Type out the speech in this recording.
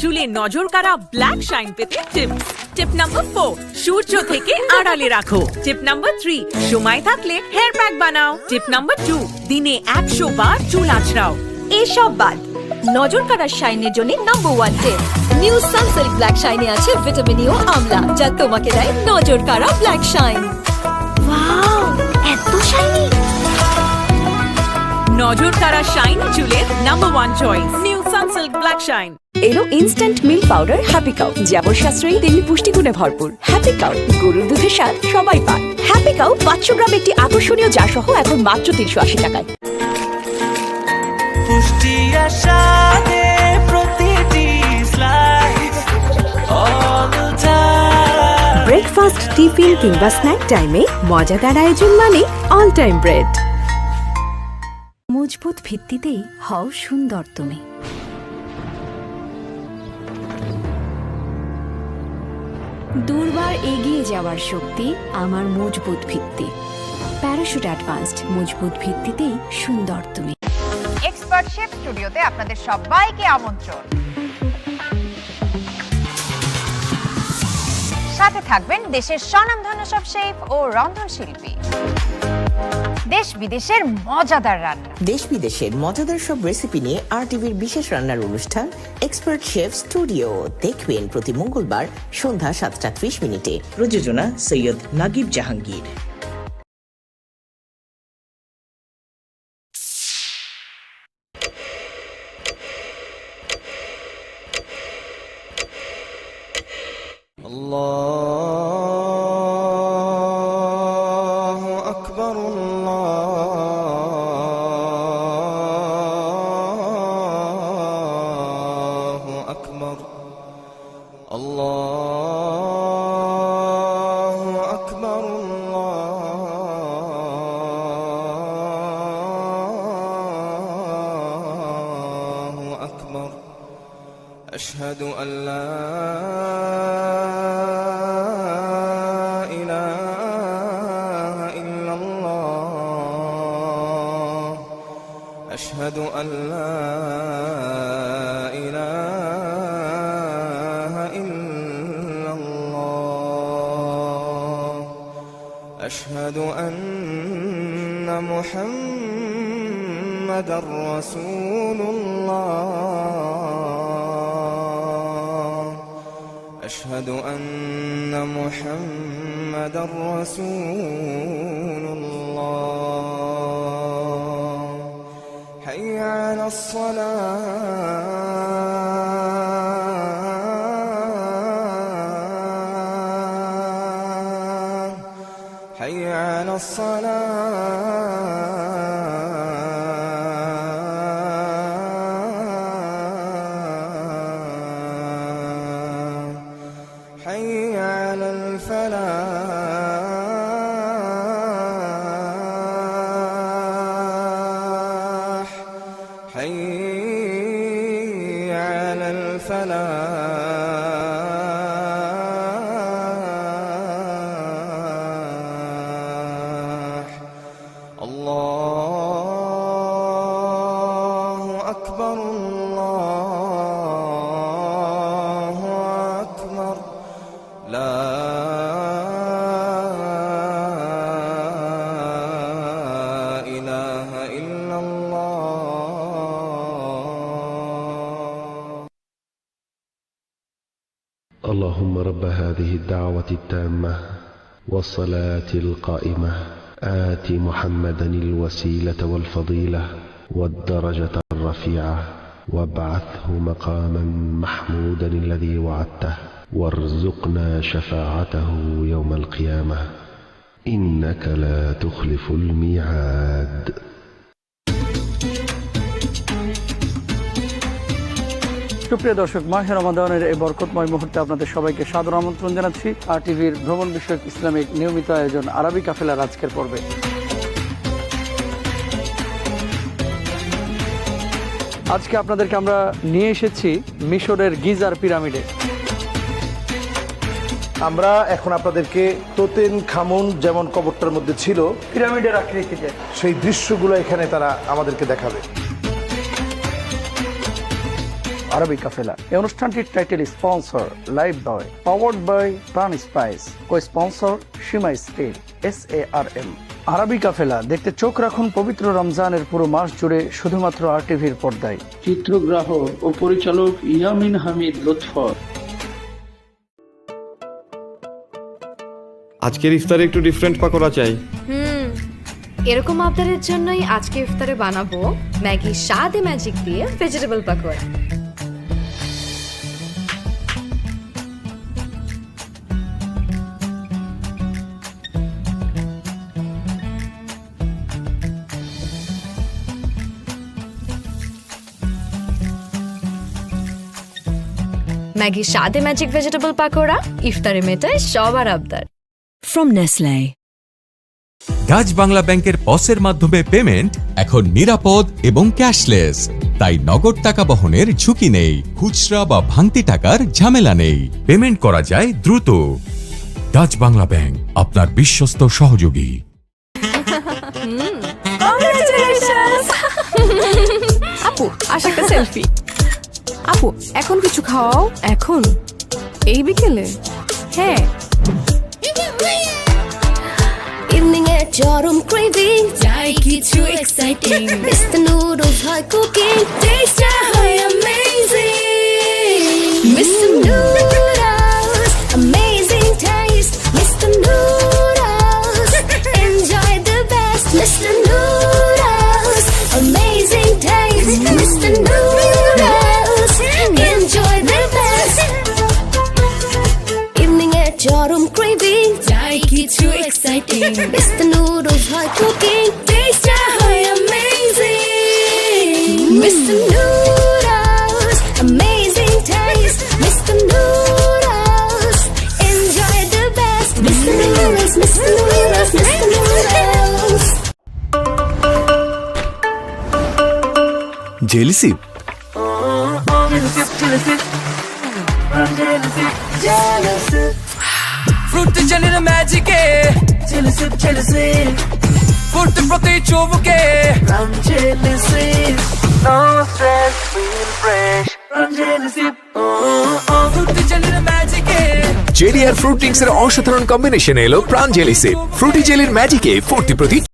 চুলে নজর কাড়া ব্ল্যাক শাইন পেতে টিপস। টিপ নাম্বার 4, সূর্য থেকে আড়ালে রাখো। টিপ নাম্বার 3, সময় থাকলে হেয়ার প্যাক বানাও। টিপ নাম্বার 2, দিনে 100 বার চুল আঁচড়াও। এসব বাদ নজর কাড়া শাইনের জন্য নাম্বার 1 টিপ, নিউ সানসিল্ক ব্ল্যাক শাইনে আছে ভিটামিন ই ও আমলা, যা তোমাকে দেয় নজর কাড়া ব্ল্যাক শাইন। ওয়াও, এত শাইনি! নজর কাড়া শাইনি চুলের number 1 choice, new Sunsilk black shine. এলো instant milk powder happy cow, যেমন সাশ্রয়ী তেমনি পুষ্টিগুণে ভরপুর। হ্যাপি কাউ, গরুর দুধের স্বাদ সবাই পায়। হ্যাপি কাউ 500 গ্রাম একটি আকর্ষণীয় জার সহ এখন মাত্র 380 টাকায়। পুষ্টি আশাতে প্রতিটি slice all time. Breakfast, tiffin কিংবা স্ন্যাক টাইমে মজাদার আয়োজন মানে অল টাইম ব্রেড। মজবুত ভিত্তিতেই হও সুন্দর তুমি। দুর্বার এগিয়ে যাওয়ার শক্তি আমার মজবুত ভিত্তি। প্যারাশুট অ্যাডভান্সড, মজবুত ভিত্তিতেই সুন্দর তুমি। এক্সপার্ট শেফ স্টুডিওতে আপনাদের সবাইকে আমন্ত্রণ। সাথে থাকবেন দেশের স্বনামধন্য সব শেফ ও রন্ধনশিল্পী। দেশ বিদেশের মজাদার রান্না, দেশ বিদেশের মজাদার সব রেসিপি নিয়ে RTVর বিশেষ রান্নার অনুষ্ঠান এক্সপার্ট শেফ স্টুডিও দেখবেন প্রতি মঙ্গলবার সন্ধ্যা 7:30 প্রযোজনা সৈয়দ নাগিব জাহাঙ্গীর। আল্লাহু আকবার, আল্লাহু আকবার, আল্লাহু আকবার, আল্লাহু আকবার। আশহাদু আল্লা أشهد أن لا إله إلا الله أشهد أن محمدًا رسول الله أشهد أن محمدًا رسول الله حي على الصلاة حي على الصلاة حي على الفلاح حي على الفلاح الله أكبر، الله أكبر، لا إله إلا الله. اللهم رب هذه الدعوة التامة والصلاة القائمة آت محمدا الوسيلة والفضيلة والدرجة الرفيعة وابعثه مقاما محمودا الذي وعدته وارزقنا شفاعته يوم القيامة إنك لا تخلف الميعاد. সুপ্রিয় দর্শক, মাহে রমাদানের এই বরকতময় মুহূর্তে আপনাদের সবাইকে সাদর আমন্ত্রণ জানাচ্ছি RTVর ভ্রমণ বিষয়ক ইসলামিক নিয়মিত আয়োজন আরবি কাফেলার আজকের পর্বে। আজকে আপনাদেরকে আমরা নিয়ে এসেছি মিশরের গিজার পিরামিডে। আমরা এখন আপনাদেরকে তোতেন খামুন যেমন কবরটার মধ্যে ছিল পিরামিডের আকৃতিতে সেই দৃশ্যগুলো এখানে তারা আমাদেরকে দেখাবে। আরবি কাফেলা। এই অনুষ্ঠানটির title sponsor Lifebuoy, powered by Pran spice, co sponsor Seema steel, SARM। আরবি কাফেলা দেখতে চোখ রাখুন পবিত্র রমজানের পুরো মাস জুড়ে শুধুমাত্র RTVর পর্দায়। চিত্রগ্রাহক ও পরিচালক ইয়ামিন হামিদ লুৎফর। আজকের ইফতারে একটু ডিফারেন্ট পাকোড়া চাই। এরকম আবদারের জন্যই আজকে ইফতারে বানাবো ম্যাগি স্বাদে ম্যাজিক দিয়ে ভেজিটেবল পাকোড়া। ম্যাগি স্বাদে ম্যাজিক ভেজিটেবল পাকোড়া ইফতারে মেটায় সবার আবদার। From Nestle. ডাচ বাংলা ব্যাংকের পসের মাধ্যমে পেমেন্ট এখন নিরাপদ এবং ক্যাশলেস, তাই নগদ টাকা বহনের ঝুঁকি নেই, খুচরা বা ভাঙতি টাকার ঝামেলা নেই, পেমেন্ট করা যায় দ্রুত। ডাচ বাংলা ব্যাংক, আপনার বিশ্বস্ত সহযোগী। আপু আসা একটা সেলফি। আপু এখন কিছু খাওয়াও। এখন এই বিকেলে? হ্যাঁ। ইভিনিং এ চরম ক্রেভিং, চাই কিছু এক্সাইটিং, মিস্টার নুডলস হয় কুকিং, টেস্টটা হয় amazing, Mister Noodles amazing taste, Mister Noodles enjoy the best, Mister Noodles amazing taste, Mister Noodles enjoy the best. Evening এ চরম ক্রেভিং, চাই কিছু এক্সাইটিং, মিস্টার নুডলস হয় কুকিং, টেস্টটা হয় amazing, Mister Noodles amazing taste, Mister Noodles enjoy the best, Mister Noodles, Mister Noodles, Mister Noodles. জেলিসি Frutti gelino magiche, Frutti protein ciuvuche, no stress, feel fresh, Frutti gelino magiche। Jelly আর fruit drinks এর অসাধারণ combination এলো Pran jelly sip. Fruity জেলির ম্যাজিকে ফুর্তি প্রতি